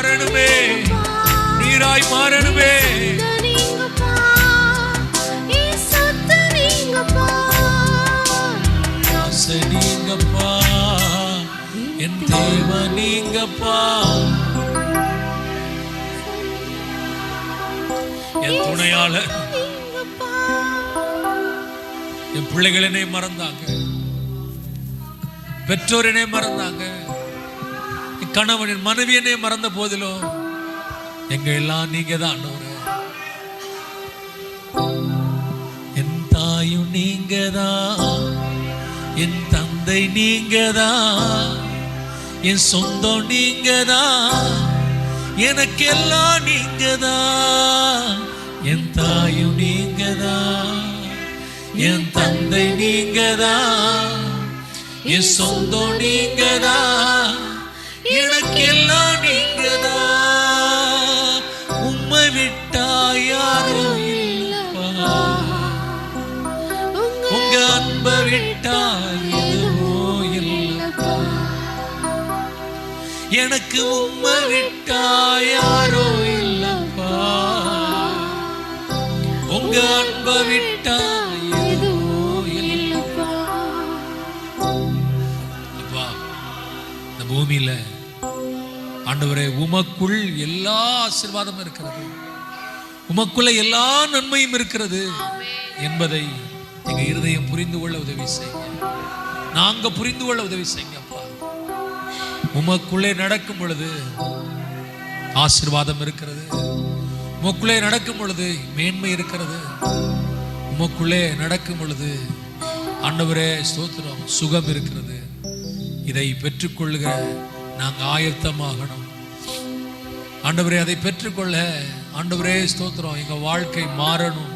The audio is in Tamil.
மாறணுமே, நீராய் மாறணுமே. நீங்கப்பா என் தேவ, நீங்கப்பா என் துணையாளர். என் பிள்ளைகள் என்னை மறந்தாங்க, பெற்றோர் என்னை மறந்தாங்க, என் கணவனின் மனைவி என்னை மறந்த போதிலும் எங்க எல்லாம் நீங்க தான் ஆண்டவரே. என் தாயும் நீங்கதான், என் தந்தை நீங்கதான், என் சொந்தம் நீங்கதான், எனக்கெல்லாம் நீங்கதான். என் தாயும் நீங்கதான், என் தந்தை நீங்கதான், என் சொந்தம் நீங்கதான், எனக்கெல்லாம் நீங்கதான். உம்மை விட்டா யாரும் இல்லப்பா, உங்க அன்பை விட்டா எதுவோ இல்லப்பா. எனக்கு உம்மை விட்டா யாரோ இல்லப்பா, உங்க அன்பை விட்டா எதுவோ இல்லப்பா. அப்பா, இந்த பூமியில ஆண்டவரே உமக்குள் எல்லா ஆசீர்வாதமும் இருக்கிறது, உமக்குள்ள எல்லா நன்மையும் இருக்கிறது என்பதை எங்க இருதயம் புரிந்து கொள்ள உதவி செய்யுங்க. நாங்க புரிந்து கொள்ள உதவி செய்யுங்க அப்பா. உமக்குள்ளே நடக்கும் பொழுது ஆசீர்வாதம் இருக்கிறது, உமக்குள்ளே நடக்கும் பொழுது மேன்மை இருக்கிறது, உமக்குள்ளே நடக்கும் பொழுது ஆண்டவரே ஸ்தோத்திரம் சுகம் இருக்கிறது. இதை பெற்றுக்கொள்ளுக நாங்க ஆயத்தமாகணும் ஆண்டவரே. அதை பெற்றுக்கொள்ள ஆண்டவரே ஸ்தோத்திரம் எங்க வாழ்க்கை மாறணும்.